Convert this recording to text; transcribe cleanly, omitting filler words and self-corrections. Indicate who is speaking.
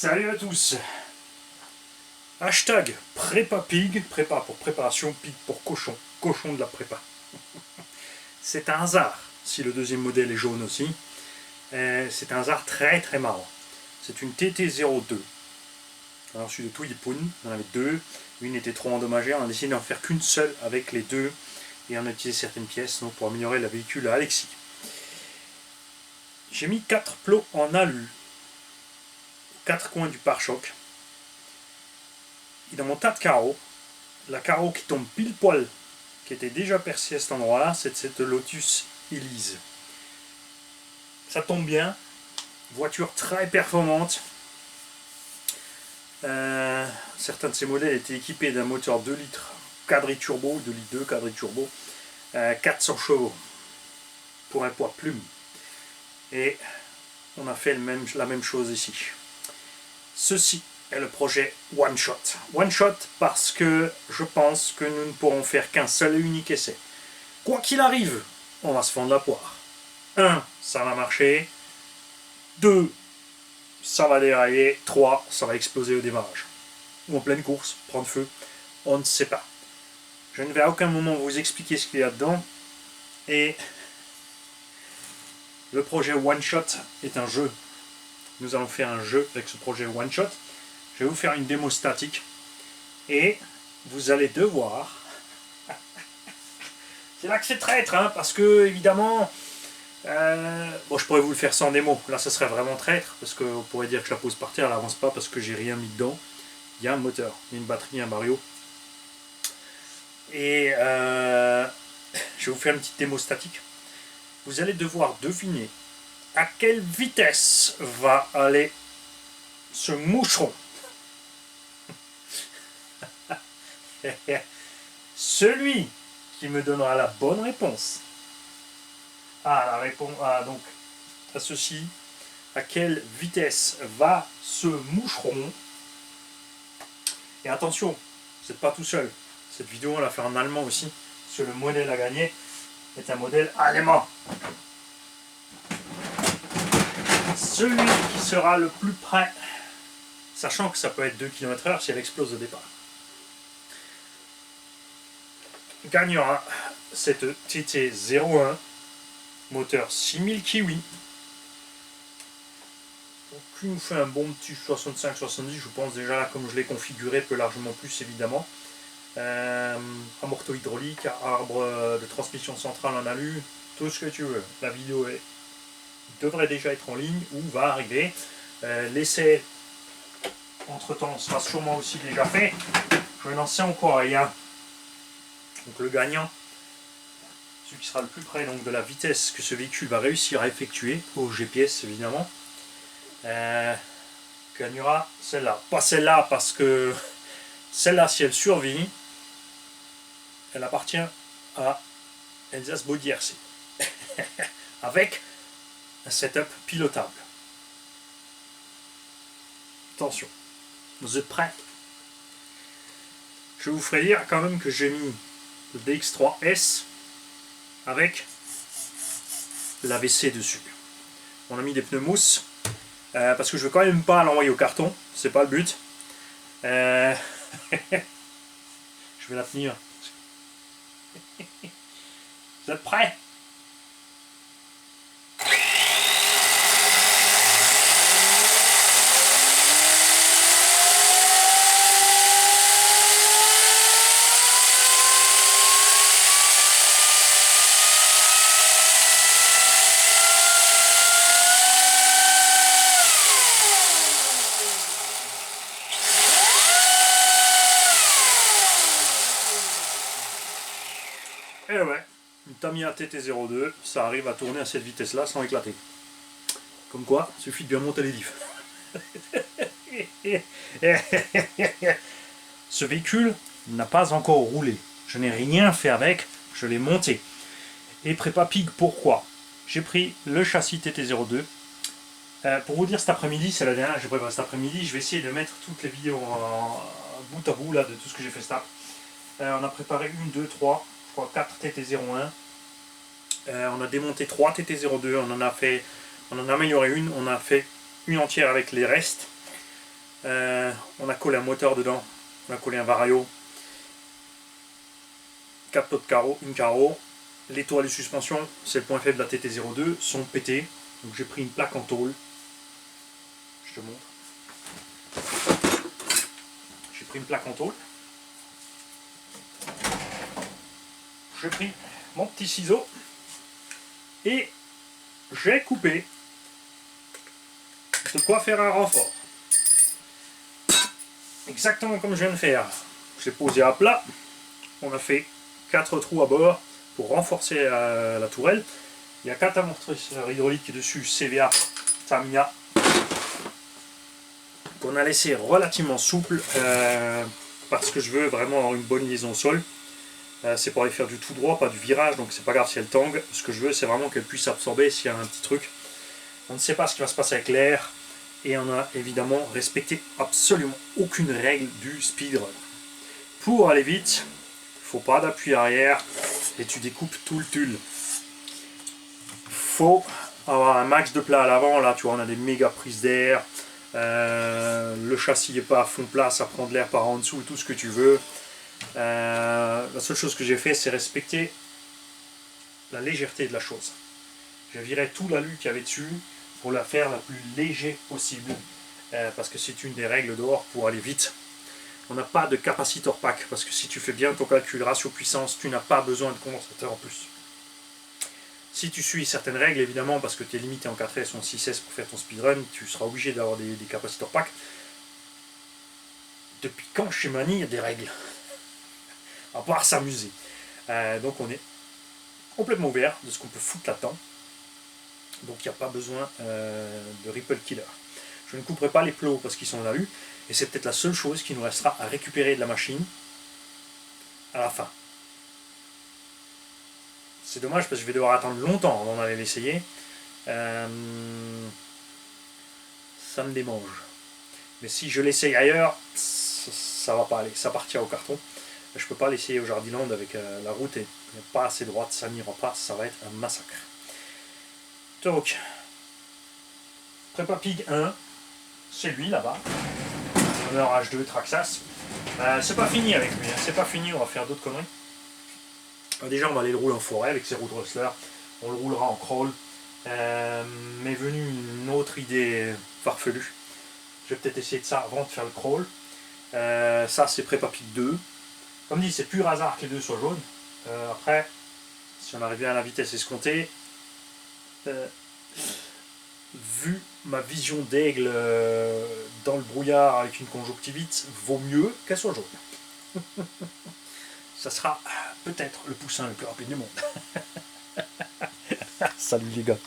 Speaker 1: Salut à tous. Hashtag prépa pig, prépa pour préparation, pig pour cochon, cochon de la prépa. C'est un hasard, si le deuxième modèle est jaune aussi. C'est un hasard très très marrant. C'est une TT02. Alors je suis de Tuipun, on en avait deux. Une était trop endommagée, on a décidé d'en faire qu'une seule avec les deux. Et on a utilisé certaines pièces donc, pour améliorer la véhicule à Alexis. J'ai mis 4 plots en alu. 4 coins du pare-choc. Et dans mon tas de carreaux, la carreau qui tombe pile poil, qui était déjà percée à cet endroit-là, c'est cette Lotus Elise. Ça tombe bien, voiture très performante. Certains de ces modèles étaient équipés d'un moteur 2 litres quadri-turbo, 2 litres 2 quadri-turbo, 400 chevaux pour un poids plume. Et on a fait la même chose ici. Ceci est le projet One Shot. One Shot parce que je pense que nous ne pourrons faire qu'un seul et unique essai. Quoi qu'il arrive, on va se fendre la poire. 1, ça va marcher. 2, ça va dérailler. 3, ça va exploser au démarrage. Ou en pleine course, prendre feu, on ne sait pas. Je ne vais à aucun moment vous expliquer ce qu'il y a dedans. Et le projet One Shot est un jeu. Nous allons faire un jeu avec ce projet One Shot. Je vais vous faire une démo statique. Et vous allez devoir... C'est là que c'est traître, hein, parce que, évidemment... bon, je pourrais vous le faire sans démo. Là, ça serait vraiment traître, parce qu'on pourrait dire que je la pose par terre, elle n'avance pas, parce que j'ai rien mis dedans. Il y a un moteur, il y a une batterie, un Mario. Et je vais vous faire une petite démo statique. Vous allez devoir deviner à quelle vitesse va aller ce moucheron. Celui qui me donnera la bonne réponse donc à ceci, à quelle vitesse va ce moucheron. Et attention, vous n'êtes pas tout seul. Cette vidéo on l'a fait en allemand aussi, parce que le modèle à gagner est un modèle allemand. Celui qui sera le plus près, sachant que ça peut être 2 km/h si elle explose au départ, gagnera cette TT01 moteur 6000 Kiwi. Donc il nous fait un bon petit 65-70, je pense déjà là comme je l'ai configuré, peut largement plus évidemment. Amorto hydraulique, arbre de transmission centrale en alu, tout ce que tu veux. La vidéo devrait déjà être en ligne ou va arriver. L'essai entre temps sera sûrement aussi déjà fait. Je n'en sais encore rien. Donc le gagnant, celui qui sera le plus près donc, de la vitesse que ce véhicule va réussir à effectuer, au GPS évidemment, gagnera celle-là. Pas celle-là parce que celle-là, si elle survit, elle appartient à Elsace Body RC. Avec un setup pilotable. Attention, vous êtes prêts? Je vous ferai dire quand même que j'ai mis le DX3S avec l'AVC dessus. On a mis des pneus mousse parce que je veux quand même pas l'envoyer au carton, c'est pas le but. Je vais la tenir. Vous êtes prêts? Et ouais, une Tamiya TT02, ça arrive à tourner à cette vitesse-là sans éclater. Comme quoi, il suffit de bien monter les diffs. Ce véhicule n'a pas encore roulé. Je n'ai rien fait avec, je l'ai monté. Et prépa pig, pourquoi? J'ai pris le châssis TT02. Pour vous dire, cet après-midi, c'est la dernière que j'ai préparé cet après-midi. Je vais essayer de mettre toutes les vidéos bout à bout là, de tout ce que j'ai fait cet après. On a préparé 1, 2, 3, je crois 4 TT01. On a démonté 3 TT02, on en a amélioré une, on a fait une entière avec les restes. On a collé un moteur dedans, on a collé un Vario, 4 pots de carreau, une carreau. Les toiles de suspension, c'est le point faible de la TT02, sont pétés. Donc j'ai pris une plaque en tôle. Je te montre. J'ai pris une plaque en tôle. J'ai pris mon petit ciseau et j'ai coupé de quoi faire un renfort. Exactement comme je viens de faire. Je l'ai posé à plat. On a fait 4 trous à bord pour renforcer la tourelle. Il y a 4 amortisseurs hydrauliques dessus, CVA, Tamiya, qu'on a laissé relativement souple parce que je veux vraiment avoir une bonne liaison au sol. C'est pour aller faire du tout droit, pas du virage, donc c'est pas grave si elle tangue. Ce que je veux, c'est vraiment qu'elle puisse absorber s'il y a un petit truc. On ne sait pas ce qui va se passer avec l'air et on a évidemment respecté absolument aucune règle du speedrun. Pour aller vite, il ne faut pas d'appui arrière et tu découpes tout le tulle. Faut avoir un max de plat à l'avant. Là, tu vois, on a des méga prises d'air. Le châssis n'est pas à fond plat, ça prend de l'air par en dessous, tout ce que tu veux. La seule chose que j'ai fait, c'est respecter la légèreté de la chose. J'ai viré tout l'alu qu'il y avait dessus pour la faire la plus léger possible, parce que c'est une des règles dehors pour aller vite. On n'a pas de capacitor pack, parce que si tu fais bien ton calcul ratio puissance, tu n'as pas besoin de condensateur en plus. Si tu suis certaines règles, évidemment, parce que tu es limité en 4S ou en 6S pour faire ton speedrun, tu seras obligé d'avoir des capacitor pack. Depuis quand chez Mani, il y a des règles? À part s'amuser. Donc on est complètement ouvert de ce qu'on peut foutre là-dedans. Donc il n'y a pas besoin de Ripple Killer. Je ne couperai pas les plots parce qu'ils sont là eu. Et c'est peut-être la seule chose qui nous restera à récupérer de la machine à la fin. C'est dommage parce que je vais devoir attendre longtemps avant d'aller l'essayer. Ça me démange. Mais si je l'essaye ailleurs, ça va pas aller. Ça partira au carton. Je peux pas l'essayer au Jardiland avec la route est pas assez droite. Ça n'ira pas. Ça va être un massacre. Donc, Prépa Pig 1, c'est lui là-bas. Honneur H2 Traxas. C'est pas fini avec lui. Hein. C'est pas fini. On va faire d'autres conneries. Déjà, on va aller le rouler en forêt avec ses roues Drosler. On le roulera en crawl. M'est venue une autre idée farfelue. Je vais peut-être essayer de ça avant de faire le crawl. Ça, c'est Prépa Pig 2. Comme dit, c'est pur hasard que les deux soient jaunes. Après, si on arrivait à la vitesse escomptée, vu ma vision d'aigle dans le brouillard avec une conjonctivite, vaut mieux qu'elle soit jaune. Ça sera peut-être le poussin le plus rapide du monde. Salut les gars.